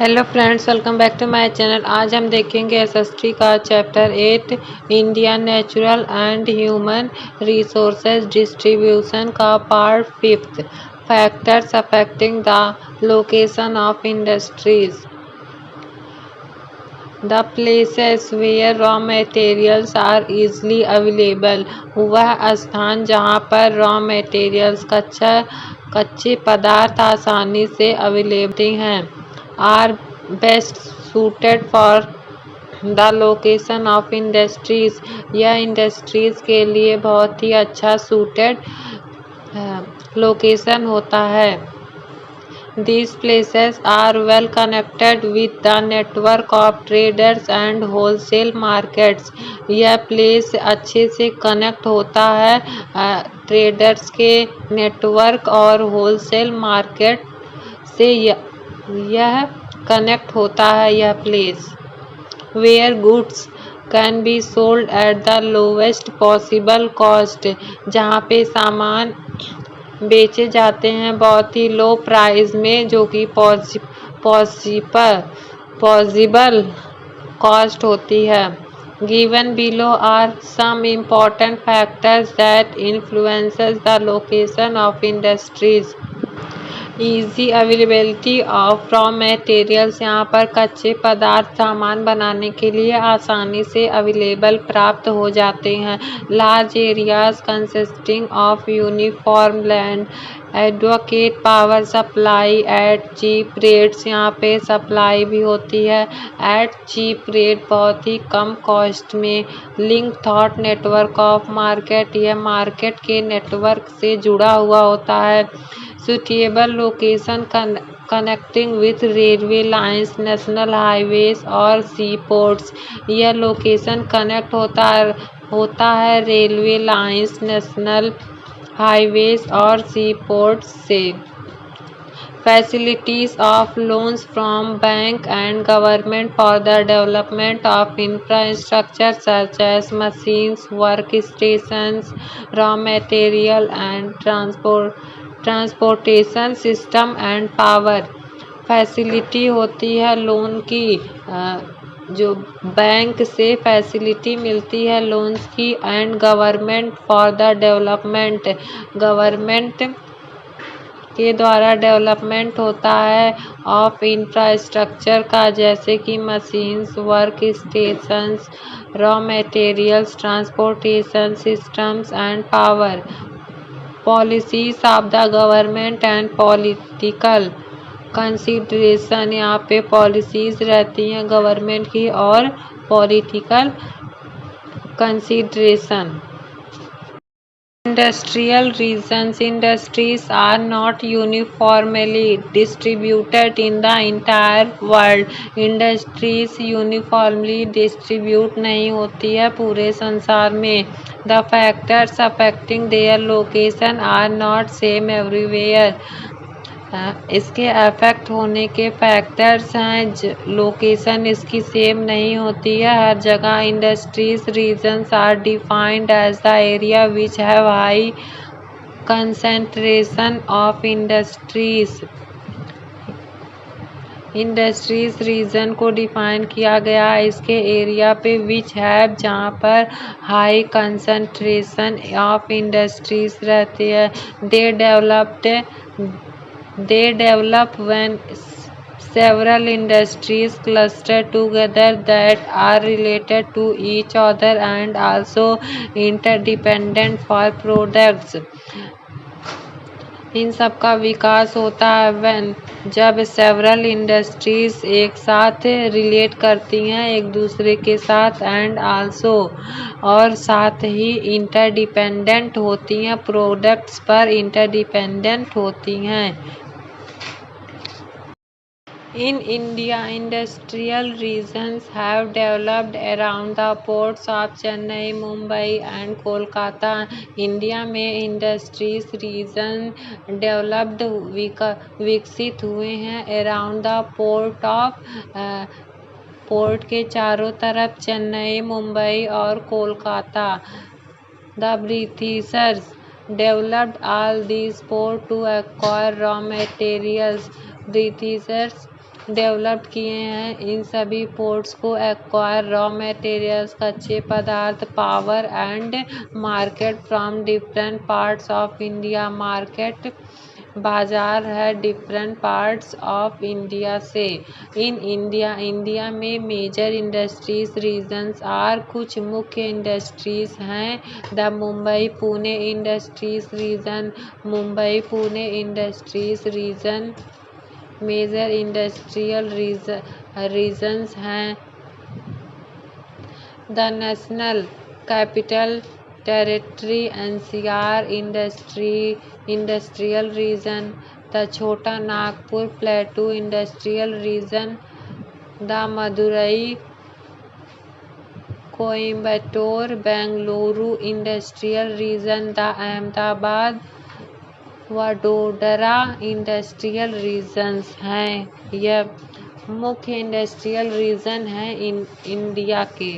Hello friends, welcome back to my channel. आज हम देखेंगे एसएसटी का chapter 8 Indian natural and human resources distribution का part 5 factors affecting the location of industries. The places where raw materials are easily available. वह स्थान जहाँ पर raw materials कच्चे पदार्थ आसानी से अवेलेबल हैं। Are best suited for the location of industries. यह इंडस्ट्रीज के लिए बहुत ही अच्छा सूटेड लोकेशन होता है। These places are well connected with the network of traders and wholesale markets. यह प्लेस अच्छे से कनेक्ट होता है ट्रेडर्स के नेटवर्क और होलसेल मार्केट से। यह कनेक्ट होता है यह place. Where goods can be sold at the lowest possible cost. जहाँ पे सामान बेचे जाते हैं बहुत ही लो प्राइस में, जो कि पॉसिबल कॉस्ट होती है। Given below are some important factors that influences the location of industries. Easy availability of raw materials. यहाँ पर कच्चे पदार्थ सामान बनाने के लिए आसानी से अवेलेबल प्राप्त हो जाते हैं। Large areas consisting of uniform land advocate power supply at cheap rates. यहाँ पे सप्लाई भी होती है एट चीप रेट, बहुत ही कम कॉस्ट में। Link thought network of market. यह मार्केट के नेटवर्क से जुड़ा हुआ होता है। Suitable location connecting with railway lines, national highways और सी पोर्ट्स। यह लोकेशन कनेक्ट होता है रेलवे लाइंस, नेशनल हाईवेज और सी पोर्ट्स से। Facilities of loans from bank and government for the development of infrastructure such as machines, workstations, raw material and transportation system and power. Facility होती है loan की, जो bank से facility मिलती है loans की। And government for the development. Government के द्वारा डेवलपमेंट होता है ऑफ इंफ्रास्ट्रक्चर का, जैसे कि machines, work stations, raw materials, transportation systems and power. Policies of the government and political consideration. यहाँ पे पॉलिसीज रहती हैं गवर्नमेंट की और political consideration. Industrial regions. Industries are not uniformly distributed in the entire world. Industries uniformly distribute नहीं होती है पूरे संसार में। The factors affecting their location are not same everywhere. इसके अफेक्ट होने के फैक्टर्स हैं, लोकेशन इसकी सेम नहीं होती है हर जगह। Industries regions are defined as the area which have high concentration of industries. Industries region को डिफाइन किया गया है इसके एरिया पे विच हैव, जहाँ पर हाई कंसेंट्रेशन ऑफ इंडस्ट्रीज रहती है। They develop when several industries cluster together that are related to each other and also interdependent for products. इन सब का विकास होता है जब सेवरल इंडस्ट्रीज एक साथ रिलेट करती हैं एक दूसरे के साथ, एंड आल्सो और साथ ही इंटरडिपेंडेंट होती हैं, प्रोडक्ट्स पर इंटरडिपेंडेंट होती हैं। In India, industrial regions have developed around the ports of Chennai, Mumbai and Kolkata. India में इंडस्ट्रीज रीजन डेवलप्ड विकसित हुए हैं अराउंड द पोर्ट के चारों तरफ, चेन्नई, मुंबई और Kolkata. The Britishers developed all these ports to acquire raw materials. Britishers develop किए हैं। इन सभी पोर्ट्स को एक्वायर रॉ मटेरियल्स, कच्चे पदार्थ, power and market from different parts of India. Market बाजार है डिफरेंट पार्ट्स ऑफ इंडिया से। इन इंडिया में मेजर इंडस्ट्रीज रीजन्स आर, कुछ मुख्य इंडस्ट्रीज हैं। The Mumbai Pune industries region, Mumbai Pune industries region. Major industrial regions हैं the national capital territory NCR industrial region, the Chota Nagpur plateau industrial region, the Madurai Coimbatore Bengaluru industrial region, the Ahmedabad Vadodara industrial regions हैं। यह मुख्य industrial region हैं India के।